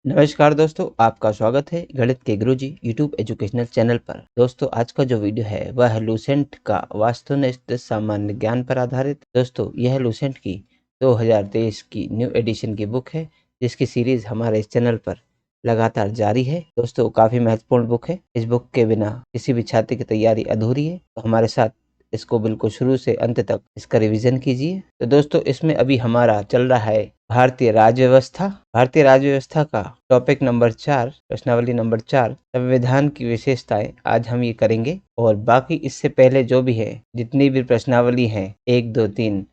नमस्कार दोस्तों, आपका स्वागत है गणित के गुरुजी यूट्यूब एजुकेशनल चैनल पर। दोस्तों, आज का जो वीडियो है वह है लूसेंट का वास्तुनिष्ठ सामान्य ज्ञान पर आधारित। दोस्तों, यह लूसेंट की 2023 की न्यू एडिशन की बुक है, जिसकी सीरीज हमारे इस चैनल पर लगातार जारी है। दोस्तों, काफ़ी महत्वपूर्ण बुक है। इस बुक के बिना किसी भी छात्र की तैयारी अधूरी है, तो हमारे साथ इसको बिल्कुल शुरू से अंत तक इसका रिवीजन कीजिए। तो दोस्तों, इसमें अभी हमारा चल रहा है भारतीय राज्य व्यवस्था। भारतीय राज्य व्यवस्था का टॉपिक नंबर 4, प्रश्नावली नंबर 4, संविधान की विशेषताएं आज हम ये करेंगे। और बाकी इससे पहले जो भी है, जितनी भी प्रश्नावली हैं 1, 2, 3,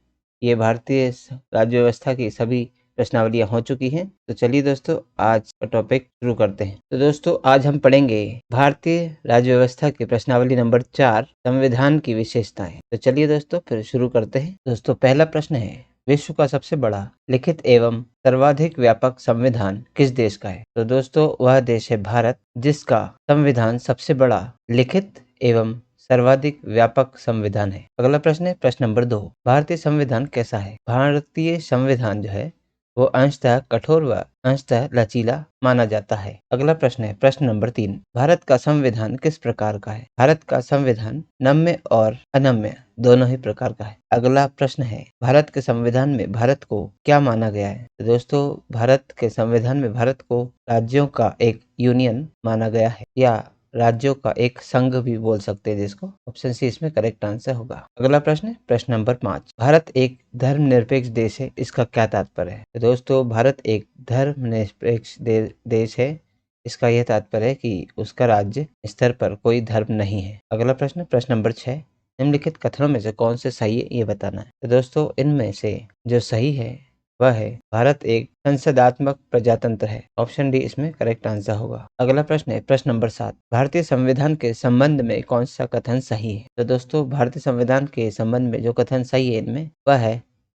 ये भारतीय राज्य व्यवस्था की सभी प्रश्नावलियां हो चुकी हैं। तो चलिए दोस्तों, आज का टॉपिक शुरू करते हैं। तो दोस्तों, आज हम पढ़ेंगे भारतीय राज्य व्यवस्था की प्रश्नावली नंबर 4, संविधान की विशेषताएं। तो चलिए दोस्तों, फिर शुरू करते हैं। दोस्तों, पहला प्रश्न है, विश्व का सबसे बड़ा लिखित एवं सर्वाधिक व्यापक संविधान किस देश का है? तो दोस्तों, वह देश है भारत, जिसका संविधान सबसे बड़ा लिखित एवं सर्वाधिक व्यापक संविधान है। अगला प्रश्न है प्रश्न नंबर 2, भारतीय संविधान कैसा है? भारतीय संविधान जो है वो अंशतः कठोर व अंशतः लचीला माना जाता है। अगला प्रश्न है प्रश्न नंबर 3, भारत का संविधान किस प्रकार का है? भारत का संविधान नम्य और अनम्य दोनों ही प्रकार का है। अगला प्रश्न है, भारत के संविधान में भारत को क्या माना गया है? तो दोस्तों, भारत के संविधान में भारत को राज्यों का एक यूनियन माना गया है, या राज्यों का एक संघ भी बोल सकते हैं, जिसको ऑप्शन सी इसमें करेक्ट आंसर होगा। अगला प्रश्न है प्रश्न नंबर 5, भारत एक धर्मनिरपेक्ष देश है, इसका क्या तात्पर्य है? तो दोस्तों, भारत एक धर्मनिरपेक्ष देश है, इसका यह तात्पर्य है कि उसका राज्य स्तर पर कोई धर्म नहीं है। अगला प्रश्न प्रश्न नंबर 6, निम्नलिखित कथनों में से कौन से सही है ये बताना है। तो दोस्तों, इनमें से जो सही है वह है, भारत एक संसदात्मक प्रजातंत्र है। ऑप्शन डी इसमें करेक्ट आंसर होगा। अगला प्रश्न है प्रश्न नंबर 7, भारतीय संविधान के संबंध में कौन सा कथन सही है? तो दोस्तों, भारतीय संविधान के संबंध में जो कथन सही है इनमें वह है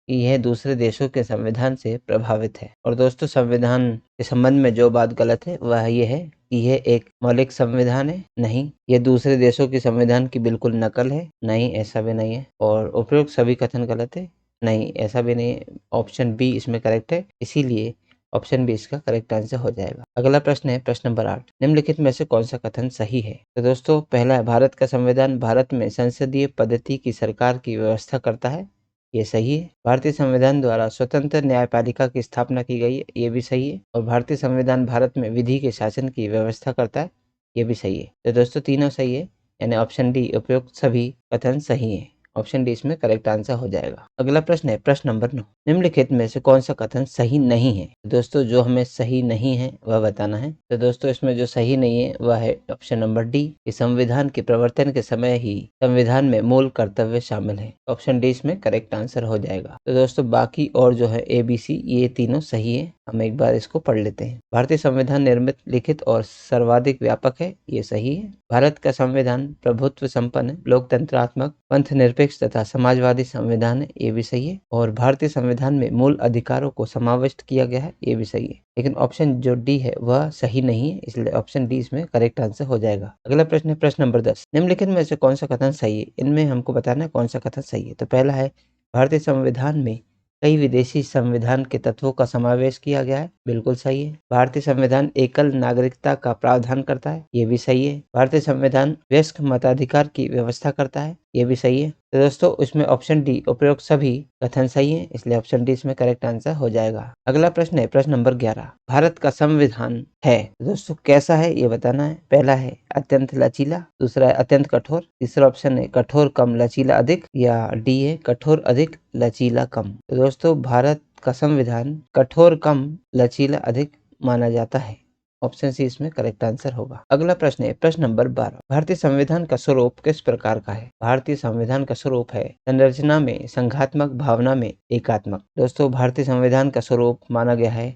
कि यह दूसरे देशों के संविधान से प्रभावित है। और दोस्तों, संविधान के संबंध में जो बात गलत है वह ये है कि यह एक मौलिक संविधान है। नहीं, यह दूसरे देशों के संविधान की बिल्कुल नकल है। नहीं, ऐसा भी नहीं है। और उपयुक्त सभी कथन गलत है। नहीं, ऐसा भी नहीं है। ऑप्शन बी इसमें करेक्ट है, इसीलिए ऑप्शन बी इसका करेक्ट आंसर हो जाएगा। अगला प्रश्न है प्रश्न नंबर 8, निम्नलिखित में से कौन सा कथन सही है? तो दोस्तों, पहला है, भारत का संविधान भारत में संसदीय पद्धति की सरकार की व्यवस्था करता है। ये सही है। भारतीय संविधान द्वारा स्वतंत्र न्यायपालिका की स्थापना की गई है। ये भी सही है। और भारतीय संविधान भारत में विधि के शासन की व्यवस्था करता है। ये भी सही है। तो दोस्तों, तीनों सही है, यानी ऑप्शन डी उपयुक्त सभी कथन सही है। ऑप्शन डी इसमें करेक्ट आंसर हो जाएगा। अगला प्रश्न है प्रश्न नंबर 9, निम्नलिखित में से कौन सा कथन सही नहीं है? दोस्तों, जो हमें सही नहीं है वह बताना है। तो दोस्तों, इसमें जो सही नहीं है वह है ऑप्शन नंबर डी, कि संविधान के प्रवर्तन के समय ही संविधान में मूल कर्तव्य शामिल है। ऑप्शन डी इसमें करेक्ट आंसर हो जाएगा। तो दोस्तों, बाकी और जो है ABC, ये तीनों सही है। हम एक बार इसको पढ़ लेते हैं। भारतीय संविधान निर्मित, लिखित और सर्वाधिक व्यापक है। ये सही है। भारत का संविधान प्रभुत्व संपन्न, लोकतंत्रात्मक, पंथ निरपेक्ष तथा समाजवादी संविधान है। ये भी सही है। और भारतीय संविधान में मूल अधिकारों को समाविष्ट किया गया है। ये भी सही है। लेकिन ऑप्शन जो डी है वह सही नहीं है, इसलिए ऑप्शन डी इसमें करेक्ट आंसर हो जाएगा। अगला प्रश्न है प्रश्न नंबर 10, निम्नलिखित में से कौन सा कथन सही है? इनमें हमको बताना है कौन सा कथन सही है। तो पहला है, भारतीय संविधान में कई विदेशी संविधान के तत्वों का समावेश किया गया है। बिल्कुल सही है। भारतीय संविधान एकल नागरिकता का प्रावधान करता है। ये भी सही है। भारतीय संविधान वयस्क मताधिकार की व्यवस्था करता है। ये भी सही है। तो दोस्तों, इसमें ऑप्शन डी उपयुक्त सभी कथन सही है, इसलिए ऑप्शन डी इसमें करेक्ट आंसर हो जाएगा। अगला प्रश्न है प्रश्न नंबर 11, भारत का संविधान है दोस्तों कैसा है ये बताना है। पहला है अत्यंत लचीला, दूसरा है अत्यंत कठोर, तीसरा ऑप्शन है कठोर कम लचीला अधिक, या डी है कठोर अधिक लचीला कम। तो दोस्तों, भारत का संविधान कठोर कम लचीला अधिक माना जाता है। ऑप्शन सी इसमें करेक्ट आंसर होगा। अगला प्रश्न है प्रश्न नंबर 12, भारतीय संविधान का स्वरूप किस प्रकार का है? भारतीय संविधान का स्वरूप है संरचना में संघात्मक, भावना में एकात्मक। दोस्तों, भारतीय संविधान का स्वरूप माना गया है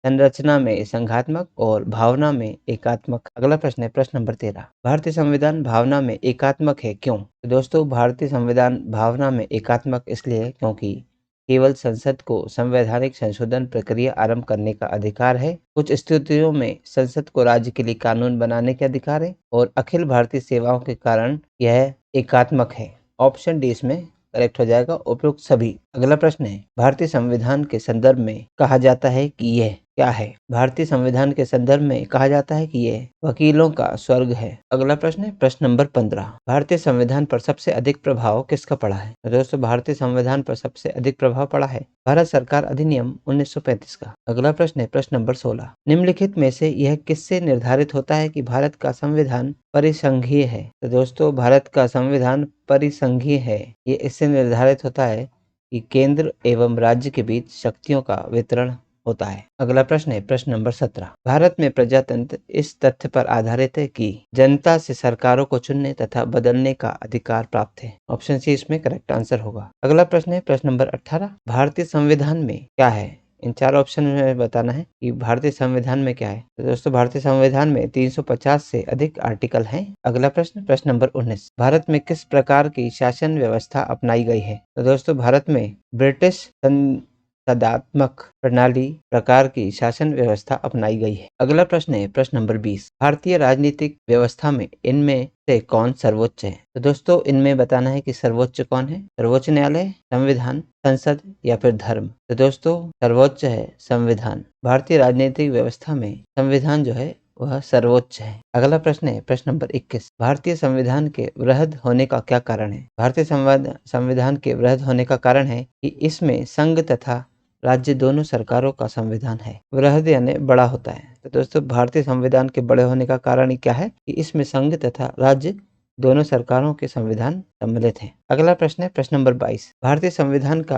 संरचना में संघात्मक और भावना में एकात्मक। अगला प्रश्न है प्रश्न नंबर 13, भारतीय संविधान भावना में एकात्मक है क्यों? तो दोस्तों, भारतीय संविधान भावना में एकात्मक इसलिए है क्योंकि केवल संसद को संवैधानिक संशोधन प्रक्रिया आरंभ करने का अधिकार है। कुछ स्थितियों में संसद को राज्य के लिए कानून बनाने के अधिकार है। और अखिल भारतीय सेवाओं के कारण यह एकात्मक है। ऑप्शन डी इसमें करेक्ट हो जाएगा, उपयुक्त सभी। अगला प्रश्न है, भारतीय संविधान के संदर्भ में कहा जाता है कि यह क्या है? भारतीय संविधान के संदर्भ में कहा जाता है कि यह वकीलों का स्वर्ग है। अगला प्रश्न है प्रश्न नंबर 15। भारतीय संविधान पर सबसे अधिक प्रभाव किसका पड़ा है? तो दोस्तों भारतीय संविधान पर सबसे अधिक प्रभाव पड़ा है भारत सरकार अधिनियम 1935 का। अगला प्रश्न है प्रश्न नंबर 16। निम्नलिखित में से यह किससे निर्धारित होता है कि भारत का संविधान परिसंघीय है? तो दोस्तों भारत का संविधान परिसंघीय है, ये इससे निर्धारित होता है कि केंद्र एवं राज्य के बीच शक्तियों का वितरण होता है। अगला प्रश्न है प्रश्न नंबर 17। भारत में प्रजातंत्र इस तथ्य पर आधारित है कि जनता से सरकारों को चुनने तथा बदलने का अधिकार प्राप्त है। ऑप्शन सी इसमें करेक्ट आंसर होगा। अगला प्रश्न है प्रश्न नंबर 18। भारतीय संविधान में क्या है? इन चार ऑप्शन में बताना है कि भारतीय संविधान में क्या है। तो दोस्तों भारतीय संविधान में 350 से अधिक आर्टिकल हैं। अगला प्रश्न प्रश्न नंबर 19। भारत में किस प्रकार की शासन व्यवस्था अपनाई गई है? तो दोस्तों भारत में ब्रिटिश संसदात्मक प्रणाली प्रकार की शासन व्यवस्था अपनाई गई है। अगला प्रश्न है प्रश्न नंबर 20। भारतीय राजनीतिक व्यवस्था में इनमें से कौन सर्वोच्च है? तो दोस्तों इनमें बताना है कि सर्वोच्च कौन है। सर्वोच्च न्यायालय, संविधान, संसद या फिर धर्म। तो दोस्तों सर्वोच्च है संविधान। भारतीय राजनीतिक व्यवस्था में संविधान जो है वह सर्वोच्च है। अगला प्रश्न है प्रश्न नंबर 21। भारतीय संविधान के वृहद होने का क्या कारण है? भारतीय संविधान के वृहद होने का कारण है कि इसमें संघ तथा राज्य दोनों सरकारों का संविधान है। वृहद यानी बड़ा होता है। तो दोस्तों भारतीय संविधान के बड़े होने का कारण क्या है कि इसमें संघ तथा राज्य दोनों सरकारों के संविधान सम्मिलित हैं। अगला प्रश्न है प्रश्न नंबर 22। भारतीय संविधान का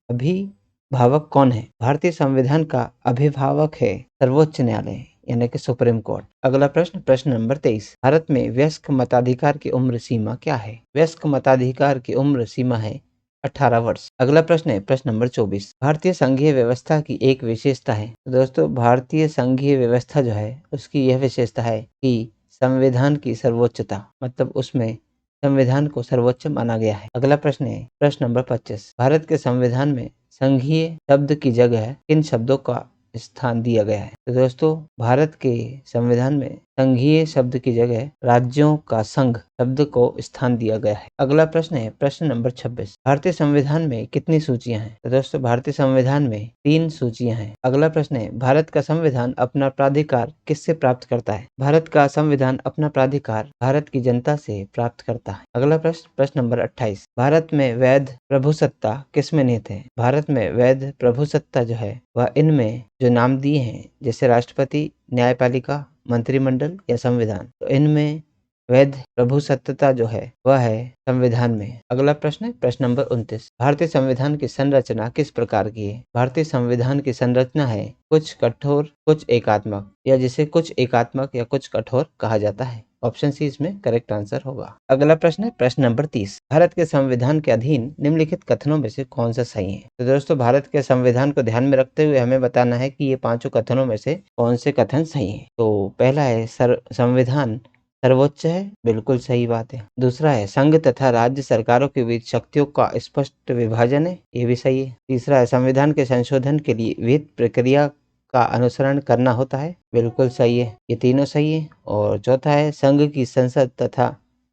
अभिभावक कौन है? भारतीय संविधान का अभिभावक है सर्वोच्च न्यायालय यानी कि सुप्रीम कोर्ट। अगला प्रश्न प्रश्न नंबर 23। भारत में वयस्क मताधिकार की उम्र सीमा क्या है? वयस्क मताधिकार की उम्र सीमा है 18 वर्ष। अगला प्रश्न है प्रश्न नंबर 24। भारतीय संघीय व्यवस्था की एक विशेषता है। तो दोस्तों भारतीय संघीय व्यवस्था जो है उसकी यह विशेषता है कि संविधान की सर्वोच्चता, मतलब उसमें संविधान को सर्वोच्च माना गया है। अगला प्रश्न है प्रश्न नंबर 25। भारत के संविधान में संघीय शब्द की जगह किन शब्दों का स्थान दिया गया है? तो दोस्तों भारत के संविधान में संघीय शब्द की जगह राज्यों का संघ शब्द को स्थान दिया गया है। अगला प्रश्न है प्रश्न नंबर 26। भारतीय संविधान में कितनी सूचियां हैं? तो दोस्तों भारतीय संविधान में 3 सूचियां हैं। अगला प्रश्न है भारत का संविधान अपना प्राधिकार किससे प्राप्त करता है? भारत का संविधान अपना प्राधिकार भारत की जनता से प्राप्त करता है। अगला प्रश्न प्रश्न नंबर 28। भारत में वैध प्रभुसत्ता किसमें निहित है? भारत में वैध प्रभुसत्ता जो है वह इनमें जो नाम दिए हैं जैसे राष्ट्रपति, न्यायपालिका, मंत्रिमंडल या संविधान, तो इनमें वैध प्रभुसत्ता जो है वह है संविधान में। अगला प्रश्न है प्रश्न नंबर 29। भारतीय संविधान की संरचना किस प्रकार की है? भारतीय संविधान की संरचना है कुछ कठोर कुछ एकात्मक, या जिसे कुछ एकात्मक या कुछ कठोर कहा जाता है। ऑप्शन सी इसमें करेक्ट आंसर होगा। अगला प्रश्न है प्रश्न नंबर 30। भारत के संविधान के अधीन निम्नलिखित कथनों में से कौन सा सही है? तो दोस्तों भारत के संविधान को ध्यान में रखते हुए हमें बताना है कि ये 5 कथनों में से कौन से कथन सही है। तो पहला है संविधान सर्वोच्च है, बिल्कुल सही बात है। दूसरा है संघ तथा राज्य सरकारों के बीच शक्तियों का स्पष्ट विभाजन है, ये भी सही है। तीसरा है संविधान के संशोधन के लिए विहित प्रक्रिया का अनुसरण करना होता है, बिल्कुल सही है। ये तीनों सही है। और चौथा है संघ की संसद तथा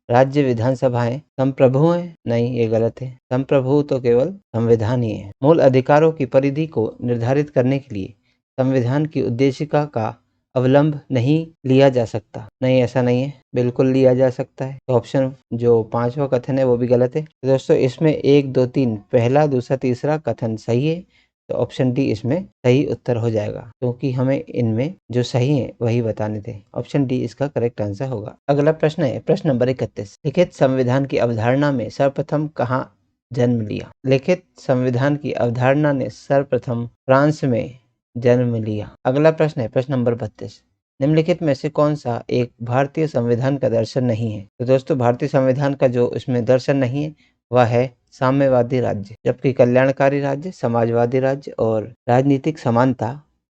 राज्य विधानसभाएं संप्रभु हैं, नहीं ये गलत है। संप्रभु तो केवल संविधान ही है। मूल अधिकारों की परिधि को निर्धारित करने के लिए संविधान की उद्देशिका का अवलंब नहीं लिया जा सकता, नहीं ऐसा नहीं है, बिल्कुल लिया जा सकता है। तो ऑप्शन जो 5वां कथन है वो भी गलत है। तो दोस्तों इसमें 1, 2, 3 पहला, दूसरा, तीसरा कथन सही है, तो ऑप्शन डी इसमें सही उत्तर हो जाएगा, क्योंकि हमें इनमें जो सही है वही बताने थे। ऑप्शन डी इसका करेक्ट आंसर होगा। अगला प्रश्न है प्रश्न नंबर 31। लिखित संविधान की अवधारणा में सर्वप्रथम कहाँ जन्म लिया? लिखित संविधान की अवधारणा ने सर्वप्रथम फ्रांस में जन्म लिया। अगला प्रश्न है प्रश्न नंबर 32। निम्नलिखित में से कौन सा एक भारतीय संविधान का दर्शन नहीं है? तो दोस्तों भारतीय संविधान का जो इसमें दर्शन नहीं है वह है साम्यवादी राज्य, जबकि कल्याणकारी राज्य, समाजवादी राज्य और राजनीतिक समानता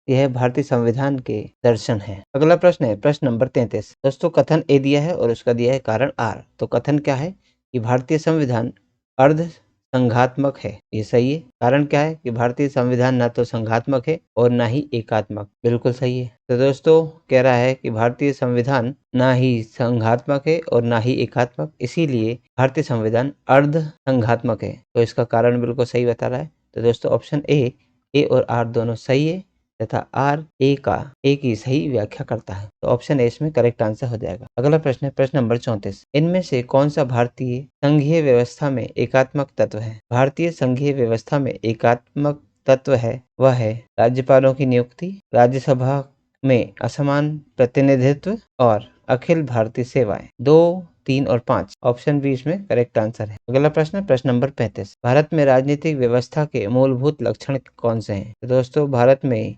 यह भारतीय संविधान के दर्शन है। अगला प्रश्न है प्रश्न नंबर 33। दोस्तों कथन ए दिया है और उसका दिया है कारण आर। तो कथन क्या है कि भारतीय संविधान अर्ध संघात्मक है, ये सही है। कारण क्या है कि भारतीय संविधान ना तो संघात्मक है और ना ही एकात्मक, बिल्कुल सही है। तो दोस्तों कह रहा है कि भारतीय संविधान ना ही संघात्मक है और ना ही एकात्मक, इसीलिए भारतीय संविधान अर्ध संघात्मक है। तो इसका कारण बिल्कुल सही बता रहा है। तो दोस्तों ऑप्शन ए और आर दोनों सही है, तथा आर ए की सही व्याख्या करता है। तो ऑप्शन ए इसमें करेक्ट आंसर हो जाएगा। अगला प्रश्न है प्रश्न नंबर 34। इनमें से कौन सा भारतीय संघीय व्यवस्था में एकात्मक तत्व है? भारतीय संघीय व्यवस्था में एकात्मक तत्व है वह है राज्यपालों की नियुक्ति, राज्यसभा में असमान प्रतिनिधित्व और अखिल भारतीय सेवाएं। 2, 3 और 5 ऑप्शन बी इसमें करेक्ट आंसर है। अगला प्रश्न प्रश्न नंबर 35। भारत में राजनीतिक व्यवस्था के मूलभूत लक्षण कौन से हैं? तो दोस्तों भारत में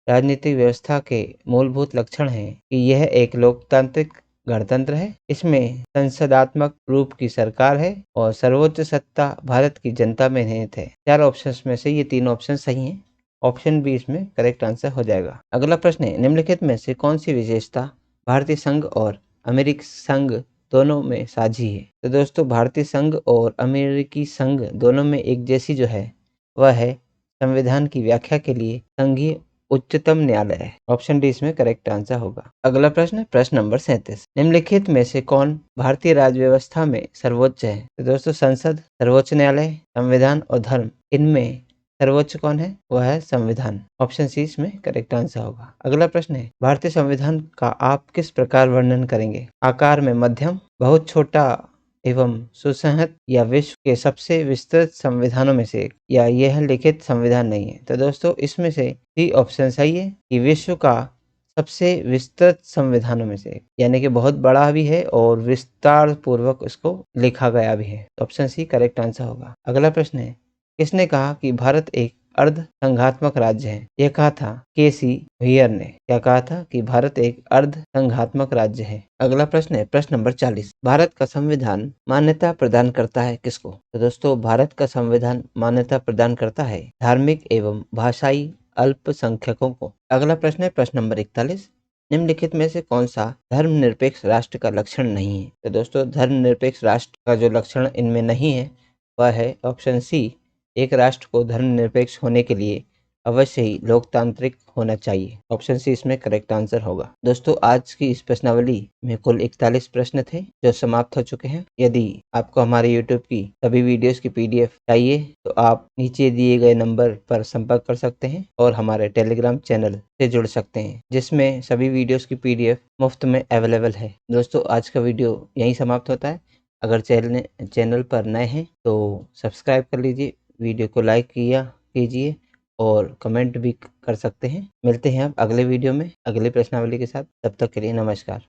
राजनीतिक व्यवस्था के मूलभूत लक्षण हैं कि यह एक लोकतांत्रिक गणतंत्र है, इसमें संसदात्मक रूप की सरकार है और सर्वोच्च सत्ता भारत की जनता में निहित है। 4 ऑप्शंस में से ये 3 ऑप्शन सही हैं। ऑप्शन बी इसमें करेक्ट आंसर हो जाएगा। अगला प्रश्न है निम्नलिखित में से कौन सी विशेषता भारतीय संघ और अमेरिकी संघ दोनों में साझी है? तो दोस्तों भारतीय संघ और अमेरिकी संघ दोनों में एक जैसी जो है वह है संविधान की व्याख्या के लिए संघीय उच्चतम न्यायालय है। ऑप्शन डी इसमें करेक्ट आंसर होगा। अगला प्रश्न प्रश्न नंबर 37। निम्नलिखित में से कौन भारतीय राज्य व्यवस्था में सर्वोच्च है? तो दोस्तों संसद, सर्वोच्च न्यायालय, संविधान और धर्म, इनमें सर्वोच्च कौन है? वह है संविधान। ऑप्शन सी इसमें करेक्ट आंसर होगा। अगला प्रश्न है भारतीय संविधान का आप किस प्रकार वर्णन करेंगे? आकार में मध्यम, बहुत छोटा एवं सुसंहत या विश्व के सबसे विस्तृत संविधानों में से एक, या यह लिखित संविधान नहीं है? तो दोस्तों इसमें से सी ऑप्शन सही है कि विश्व का सबसे विस्तृत संविधानों में से एक, यानी कि बहुत बड़ा भी है और विस्तार पूर्वक इसको लिखा गया भी है। ऑप्शन सी करेक्ट आंसर होगा। अगला प्रश्न है किसने कहा कि भारत एक अर्ध संघात्मक राज्य है? यह कहा था केसी व्हीयर ने। क्या कहा था? कि भारत एक अर्ध संघात्मक राज्य है। अगला प्रश्न है प्रश्न नंबर 40। भारत का संविधान मान्यता प्रदान करता है किसको? तो दोस्तों भारत का संविधान मान्यता प्रदान करता है धार्मिक एवं भाषाई अल्पसंख्यकों को। अगला प्रश्न है प्रश्न नंबर 41। निम्नलिखित में से कौन सा धर्मनिरपेक्ष राष्ट्र का लक्षण नहीं है? तो दोस्तों धर्मनिरपेक्ष राष्ट्र का जो लक्षण इनमें नहीं है वह है ऑप्शन सी, एक राष्ट्र को धर्मनिरपेक्ष होने के लिए अवश्य ही लोकतांत्रिक होना चाहिए। ऑप्शन सी इसमें करेक्ट आंसर होगा। दोस्तों आज की इस प्रश्नावली में कुल 41 प्रश्न थे जो समाप्त हो चुके हैं। यदि आपको हमारे YouTube की सभी वीडियोस की PDF चाहिए तो आप नीचे दिए गए नंबर पर संपर्क कर सकते हैं और हमारे टेलीग्राम चैनल से जुड़ सकते हैं जिसमें सभी वीडियोस की PDF मुफ्त में अवेलेबल है। दोस्तों आज का वीडियो यहीं समाप्त होता है। अगर चैनल पर नए हैं तो सब्सक्राइब कर लीजिए, वीडियो को लाइक कीजिए और कमेंट भी कर सकते हैं। मिलते हैं अब अगले वीडियो में अगले प्रश्नावली के साथ। तब तक के लिए नमस्कार।